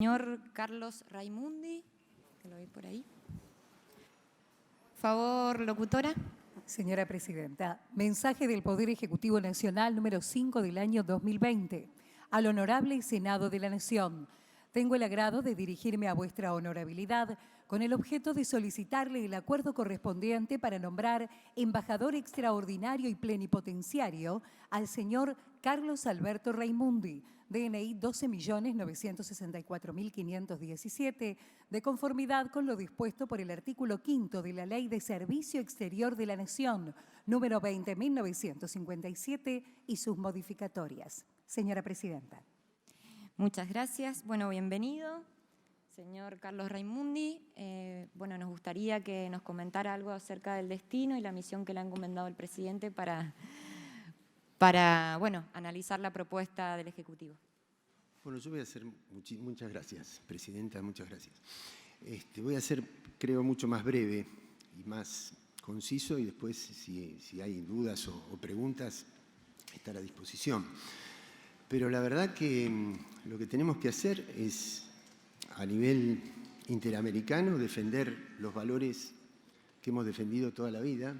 Señor Carlos Raimundi, que lo vi por ahí. Favor, locutora. Señora Presidenta, mensaje del Poder Ejecutivo Nacional número 5 del año 2020. Al Honorable Senado de la Nación. Tengo el agrado de dirigirme a vuestra honorabilidad con el objeto de solicitarle el acuerdo correspondiente para nombrar embajador extraordinario y plenipotenciario al señor Carlos Alberto Raimundi, DNI 12.964.517, de conformidad con lo dispuesto por el artículo 5 de la Ley de Servicio Exterior de la Nación, número 20.957, y sus modificatorias. Señora Presidenta. Muchas gracias. Bueno, bienvenido, señor Carlos Raimundi. Nos gustaría que nos comentara algo acerca del destino y la misión que le ha encomendado el presidente para analizar la propuesta del Ejecutivo. Bueno, yo voy a hacer, muchas gracias, Presidenta, muchas gracias. Voy a ser, creo, mucho más breve y más conciso, y después, si hay dudas o preguntas, estar a disposición. Pero la verdad que lo que tenemos que hacer es, a nivel interamericano, defender los valores que hemos defendido toda la vida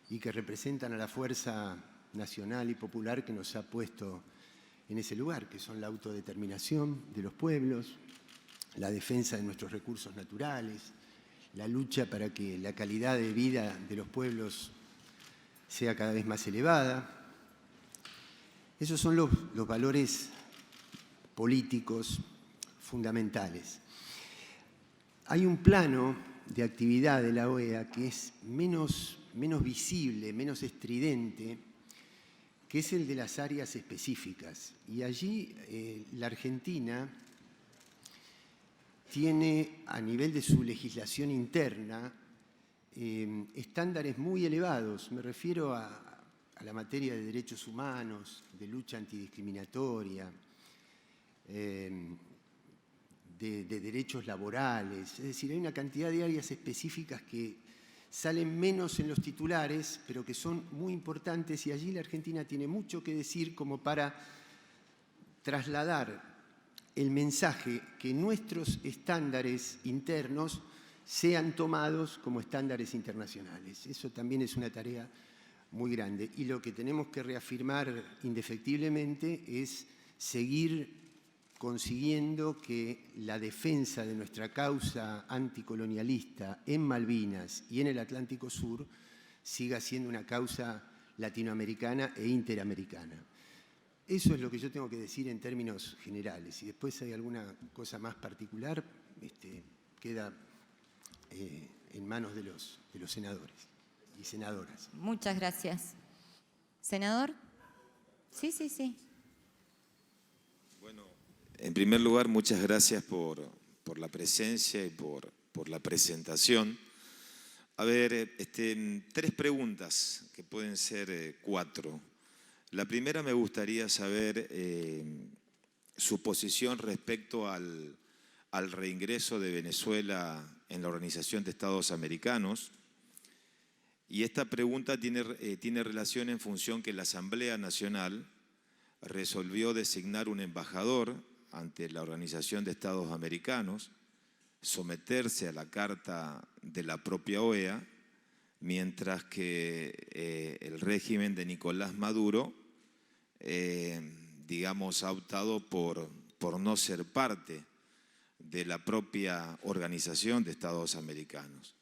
y que representan a la fuerza nacional y popular que nos ha puesto en ese lugar, que son la autodeterminación de los pueblos, la defensa de nuestros recursos naturales, la lucha para que la calidad de vida de los pueblos sea cada vez más elevada. Esos son los valores políticos fundamentales. Hay un plano de actividad de la OEA que es menos visible, menos estridente, que es el de las áreas específicas. Y allí la Argentina tiene, a nivel de su legislación interna, estándares muy elevados. Me refiero a la materia de derechos humanos, de lucha antidiscriminatoria, de derechos laborales. Es decir, hay una cantidad de áreas específicas que salen menos en los titulares, pero que son muy importantes, y allí la Argentina tiene mucho que decir como para trasladar el mensaje que nuestros estándares internos sean tomados como estándares internacionales. Eso también es una tarea muy grande. Y lo que tenemos que reafirmar indefectiblemente es seguir consiguiendo que la defensa de nuestra causa anticolonialista en Malvinas y en el Atlántico Sur siga siendo una causa latinoamericana e interamericana. Eso es lo que yo tengo que decir en términos generales. Y después hay alguna cosa más particular, queda en manos de los senadores y senadoras. Muchas gracias. ¿Senador? Sí. Bueno, en primer lugar, muchas gracias por la presencia y por la presentación. A ver, tres preguntas, que pueden ser cuatro. La primera, me gustaría saber su posición respecto al reingreso de Venezuela en la Organización de Estados Americanos. Y esta pregunta tiene relación en función que la Asamblea Nacional resolvió designar un embajador ante la Organización de Estados Americanos, someterse a la Carta de la propia OEA, mientras que el régimen de Nicolás Maduro, ha optado por no ser parte de la propia Organización de Estados Americanos.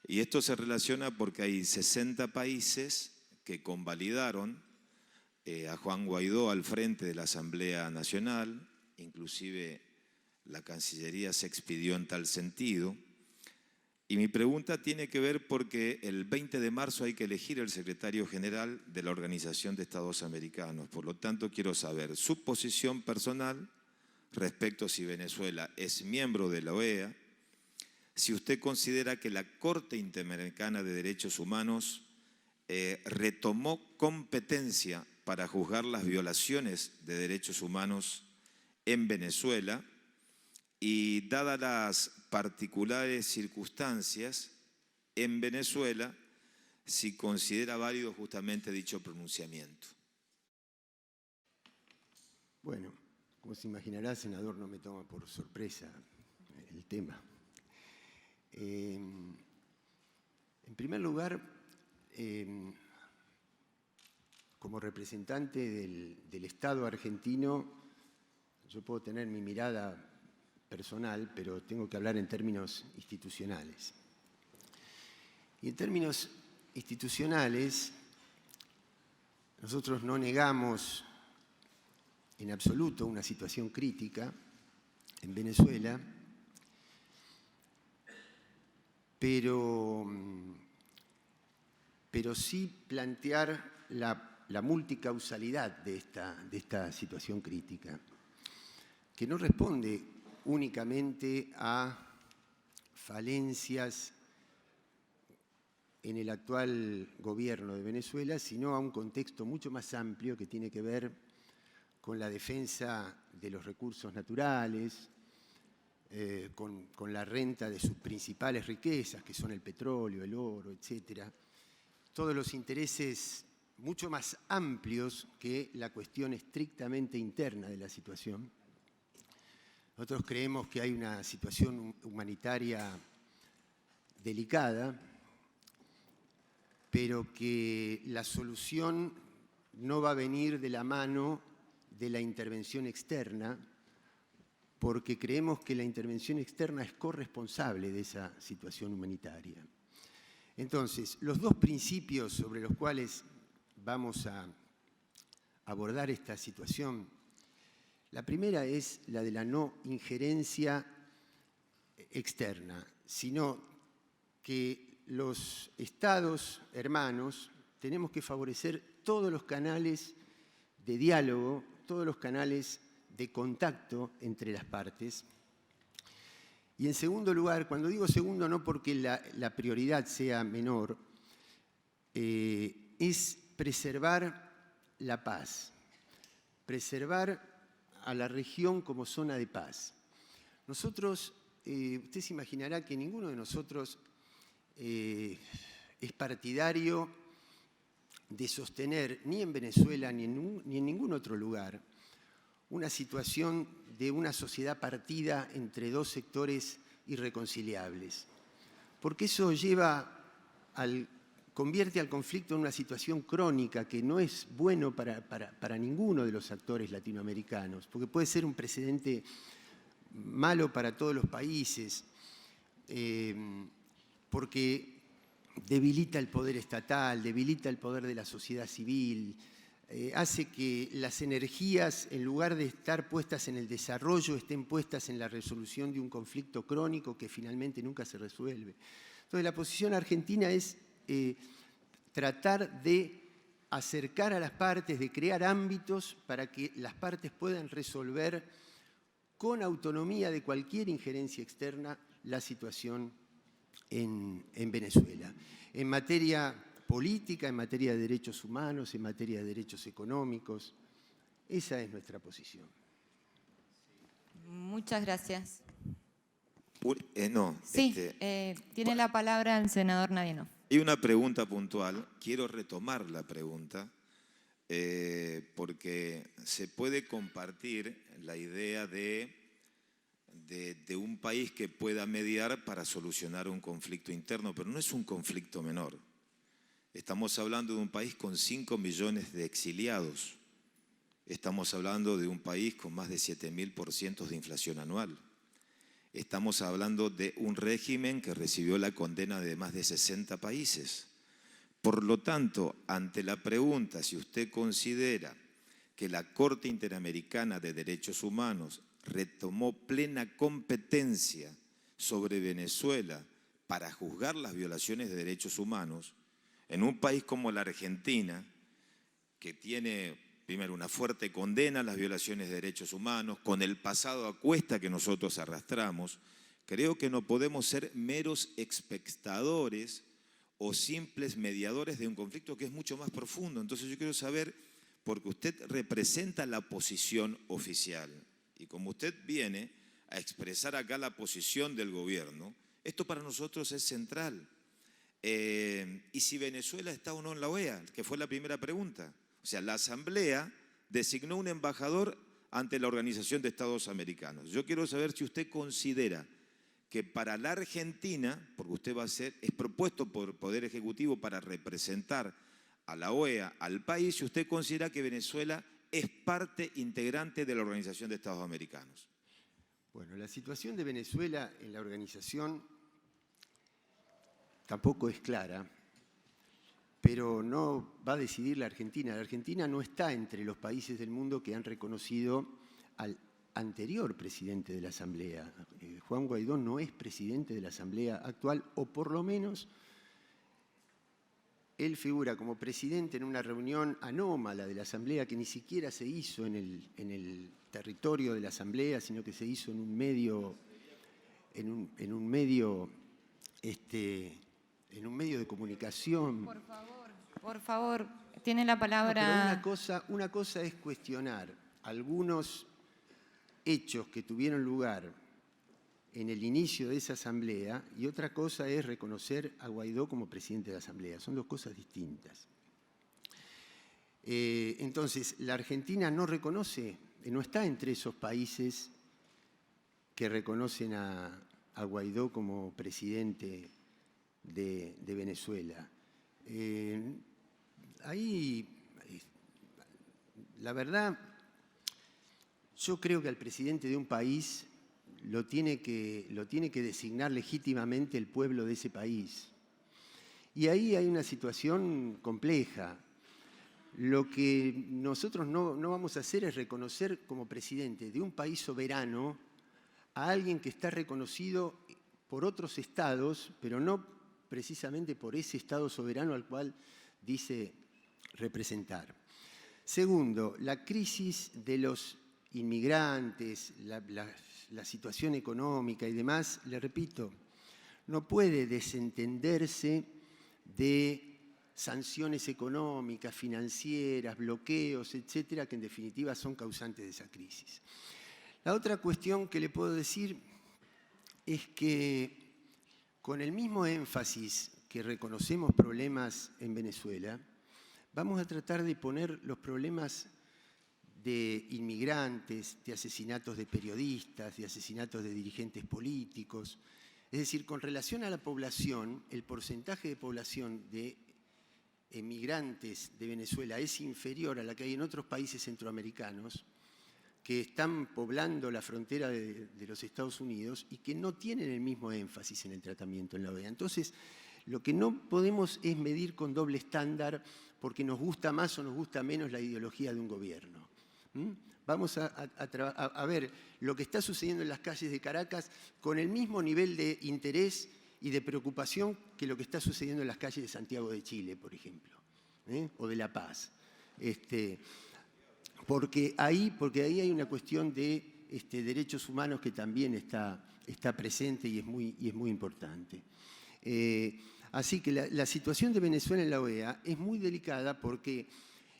Y esto se relaciona porque hay 60 países que convalidaron a Juan Guaidó al frente de la Asamblea Nacional, inclusive la Cancillería se expidió en tal sentido. Y mi pregunta tiene que ver porque el 20 de marzo hay que elegir el secretario general de la Organización de Estados Americanos. Por lo tanto, quiero saber su posición personal respecto a si Venezuela es miembro de la OEA, si usted considera que la Corte Interamericana de Derechos Humanos retomó competencia para juzgar las violaciones de derechos humanos en Venezuela, y dadas las particulares circunstancias en Venezuela, si considera válido justamente dicho pronunciamiento. Bueno, Como se imaginará, senador, no me toma por sorpresa el tema. En primer lugar, como representante del Estado argentino, yo puedo tener mi mirada personal, pero tengo que hablar en términos institucionales. Y en términos institucionales, nosotros no negamos en absoluto una situación crítica en Venezuela, pero sí plantear la multicausalidad de esta situación crítica, que no responde únicamente a falencias en el actual gobierno de Venezuela, sino a un contexto mucho más amplio que tiene que ver con la defensa de los recursos naturales, con la renta de sus principales riquezas, que son el petróleo, el oro, etcétera. Todos los intereses mucho más amplios que la cuestión estrictamente interna de la situación. Nosotros creemos que hay una situación humanitaria delicada, pero que la solución no va a venir de la mano de la intervención externa, porque creemos que la intervención externa es corresponsable de esa situación humanitaria. Entonces, los dos principios sobre los cuales vamos a abordar esta situación, la primera es la de la no injerencia externa, sino que los estados hermanos tenemos que favorecer todos los canales de diálogo, todos los canales de contacto entre las partes. Y en segundo lugar, cuando digo segundo no porque la prioridad sea menor, es preservar la paz, preservar a la región como zona de paz. Nosotros, usted se imaginará que ninguno de nosotros es partidario de sostener ni en Venezuela ni en ningún otro lugar una situación de una sociedad partida entre dos sectores irreconciliables, porque eso convierte al conflicto en una situación crónica que no es bueno para ninguno de los actores latinoamericanos, porque puede ser un precedente malo para todos los países, porque debilita el poder estatal, debilita el poder de la sociedad civil, hace que las energías, en lugar de estar puestas en el desarrollo, estén puestas en la resolución de un conflicto crónico que finalmente nunca se resuelve. Entonces, la posición argentina es tratar de acercar a las partes, de crear ámbitos para que las partes puedan resolver con autonomía de cualquier injerencia externa la situación en Venezuela. En materia política, en materia de derechos humanos, en materia de derechos económicos. Esa es nuestra posición. Muchas gracias. Sí, tiene la palabra el senador Nadienov. Y una pregunta puntual. Quiero retomar la pregunta porque se puede compartir la idea de un país que pueda mediar para solucionar un conflicto interno, pero no es un conflicto menor. Estamos hablando de un país con 5 millones de exiliados. Estamos hablando de un país con más de 7.000% de inflación anual. Estamos hablando de un régimen que recibió la condena de más de 60 países. Por lo tanto, ante la pregunta si usted considera que la Corte Interamericana de Derechos Humanos retomó plena competencia sobre Venezuela para juzgar las violaciones de derechos humanos, en un país como la Argentina, que tiene primero una fuerte condena a las violaciones de derechos humanos, con el pasado a cuesta que nosotros arrastramos, creo que no podemos ser meros espectadores o simples mediadores de un conflicto que es mucho más profundo. Entonces yo quiero saber, porque usted representa la posición oficial, y como usted viene a expresar acá la posición del gobierno, esto para nosotros es central. Y si Venezuela está o no en la OEA, que fue la primera pregunta. O sea, la Asamblea designó un embajador ante la Organización de Estados Americanos. Yo quiero saber si usted considera que para la Argentina, porque usted es propuesto por Poder Ejecutivo para representar a la OEA, al país, si usted considera que Venezuela es parte integrante de la Organización de Estados Americanos. Bueno, la situación de Venezuela en la organización tampoco es clara, pero no va a decidir la Argentina. La Argentina no está entre los países del mundo que han reconocido al anterior presidente de la Asamblea. Juan Guaidó no es presidente de la Asamblea actual, o por lo menos él figura como presidente en una reunión anómala de la Asamblea que ni siquiera se hizo en el territorio de la Asamblea, sino que se hizo en un medio, en un medio de comunicación. Por favor, tiene la palabra. No, pero una cosa es cuestionar algunos hechos que tuvieron lugar en el inicio de esa asamblea y otra cosa es reconocer a Guaidó como presidente de la asamblea. Son dos cosas distintas. Entonces, la Argentina no reconoce, no está entre esos países que reconocen a Guaidó como presidente de Venezuela. Ahí, la verdad, yo creo que al presidente de un país lo tiene que designar legítimamente el pueblo de ese país. Y ahí hay una situación compleja. Lo que nosotros no vamos a hacer es reconocer como presidente de un país soberano a alguien que está reconocido por otros estados, pero no precisamente por ese estado soberano al cual dice representar. Segundo, la crisis de los inmigrantes, la situación económica y demás, le repito, no puede desentenderse de sanciones económicas, financieras, bloqueos, etcétera, que en definitiva son causantes de esa crisis. La otra cuestión que le puedo decir es que con el mismo énfasis que reconocemos problemas en Venezuela, vamos a tratar de poner los problemas de inmigrantes, de asesinatos de periodistas, de asesinatos de dirigentes políticos. Es decir, con relación a la población, el porcentaje de población de emigrantes de Venezuela es inferior a la que hay en otros países centroamericanos que están poblando la frontera de los Estados Unidos y que no tienen el mismo énfasis en el tratamiento en la OEA. Entonces, lo que no podemos es medir con doble estándar porque nos gusta más o nos gusta menos la ideología de un gobierno. Vamos a ver lo que está sucediendo en las calles de Caracas con el mismo nivel de interés y de preocupación que lo que está sucediendo en las calles de Santiago de Chile, por ejemplo, o de La Paz. Porque ahí hay una cuestión de derechos humanos que también está presente y es muy importante. Así que la situación de Venezuela en la OEA es muy delicada porque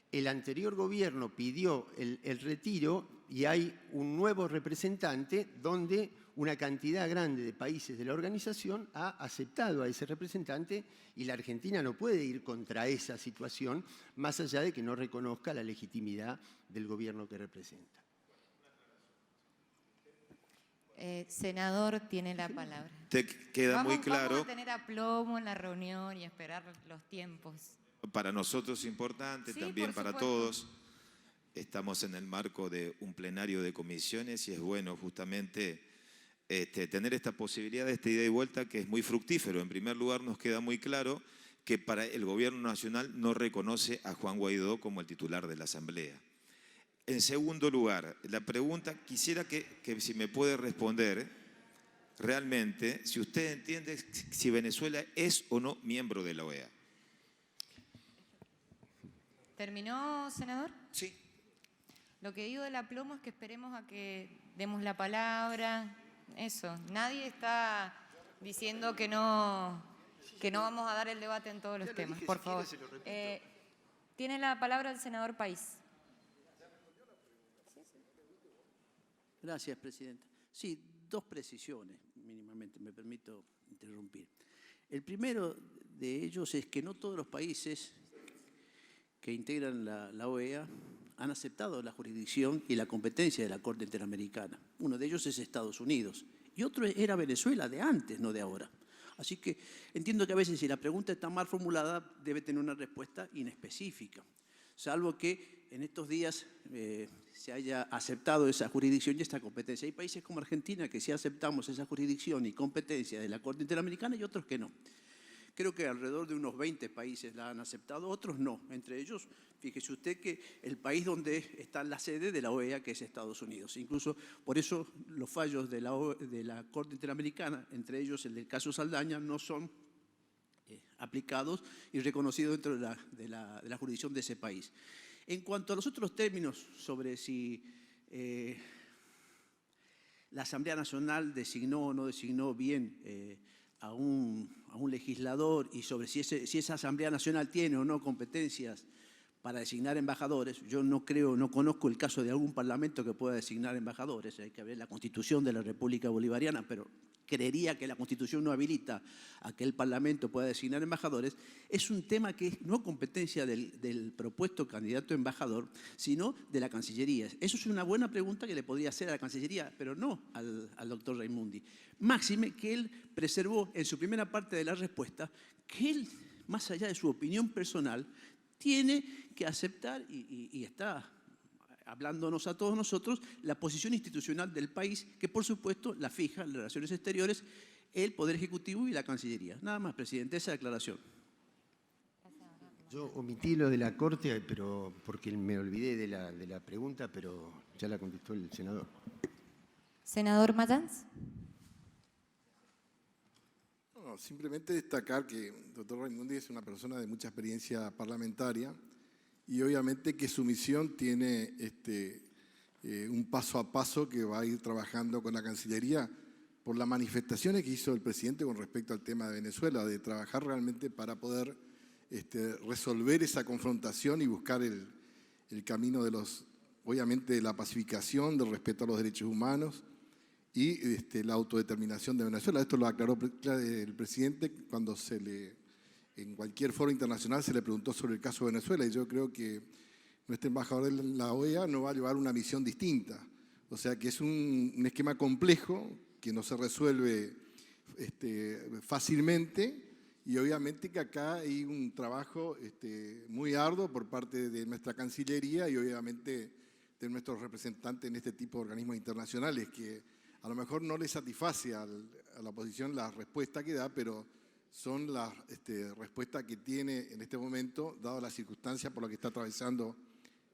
el anterior gobierno pidió el retiro y hay un nuevo representante donde una cantidad grande de países de la organización ha aceptado a ese representante y la Argentina no puede ir contra esa situación más allá de que no reconozca la legitimidad del gobierno que representa. Senador, tiene la palabra. Te queda muy claro. Vamos a tener aplomo en la reunión y esperar los tiempos. Para nosotros es importante, Sí, también por para supuesto. todos. Estamos en el marco de un plenario de comisiones y es bueno justamente tener esta posibilidad de ida y vuelta que es muy fructífero. En primer lugar, nos queda muy claro que para el gobierno nacional no reconoce a Juan Guaidó como el titular de la Asamblea. En segundo lugar, la pregunta, quisiera que si me puede responder realmente, si usted entiende si Venezuela es o no miembro de la OEA. ¿Terminó, senador? Sí. Lo que digo del aplomo es que esperemos a que demos la palabra. Eso, nadie está diciendo que no vamos a dar el debate en todos los temas, por favor. Tiene la palabra el senador País. Gracias, Presidenta. Sí, dos precisiones, mínimamente, me permito interrumpir. El primero de ellos es que no todos los países que integran la OEA han aceptado la jurisdicción y la competencia de la Corte Interamericana. Uno de ellos es Estados Unidos y otro era Venezuela de antes, no de ahora. Así que entiendo que a veces si la pregunta está mal formulada debe tener una respuesta inespecífica, salvo que en estos días se haya aceptado esa jurisdicción y esta competencia. Hay países como Argentina que sí aceptamos esa jurisdicción y competencia de la Corte Interamericana y otros que no. Creo que alrededor de unos 20 países la han aceptado, otros no. Entre ellos, fíjese usted que el país donde está la sede de la OEA, que es Estados Unidos. Incluso por eso los fallos de la Corte Interamericana, entre ellos el del caso Saldaña, no son aplicados y reconocidos dentro de la jurisdicción de ese país. En cuanto a los otros términos sobre si la Asamblea Nacional designó o no designó bien a un legislador y sobre si esa Asamblea Nacional tiene o no competencias para designar embajadores, yo no conozco el caso de algún parlamento que pueda designar embajadores, hay que ver la Constitución de la República Bolivariana, pero creería que la Constitución no habilita a que el Parlamento pueda designar embajadores. Es un tema que es no competencia del propuesto candidato a embajador, sino de la Cancillería. Eso es una buena pregunta que le podría hacer a la Cancillería, pero no al doctor Raimundi. Máxime que él preservó en su primera parte de la respuesta que él, más allá de su opinión personal, tiene que aceptar y está hablándonos a todos nosotros, la posición institucional del país, que por supuesto la fija en las relaciones exteriores, el Poder Ejecutivo y la Cancillería. Nada más, presidente, esa declaración. Yo omití lo de la Corte, pero porque me olvidé de la pregunta, pero ya la contestó el senador. Senador Mayans. No, simplemente destacar que el doctor Raimundi es una persona de mucha experiencia parlamentaria y obviamente que su misión tiene un paso a paso que va a ir trabajando con la Cancillería por las manifestaciones que hizo el presidente con respecto al tema de Venezuela, de trabajar realmente para poder resolver esa confrontación y buscar el camino de obviamente de la pacificación, del respeto a los derechos humanos y la autodeterminación de Venezuela. Esto lo aclaró el presidente cuando en cualquier foro internacional se le preguntó sobre el caso de Venezuela y yo creo que nuestro embajador de la OEA no va a llevar una misión distinta. O sea que es un esquema complejo que no se resuelve fácilmente y obviamente que acá hay un trabajo muy arduo por parte de nuestra Cancillería y obviamente de nuestros representantes en este tipo de organismos internacionales que a lo mejor no le satisface a la oposición la respuesta que da, pero son las respuestas que tiene en este momento, dado las circunstancias por las que está atravesando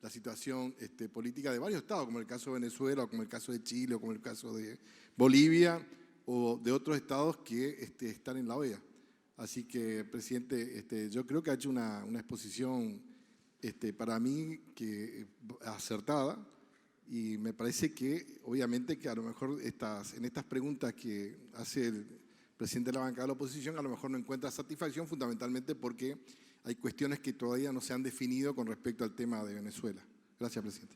la situación política de varios estados, como el caso de Venezuela, o como el caso de Chile, o como el caso de Bolivia, o de otros estados que están en la OEA. Así que, presidente, yo creo que ha hecho una exposición para mí que acertada, y me parece que, obviamente, que a lo mejor en estas preguntas que hace el presidente de la bancada de la oposición, a lo mejor no encuentra satisfacción, fundamentalmente porque hay cuestiones que todavía no se han definido con respecto al tema de Venezuela. Gracias, presidente.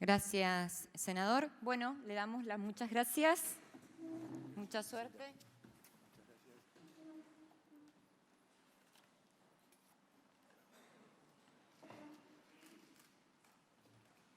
Gracias, senador. Bueno, le damos las muchas gracias. Mucha suerte.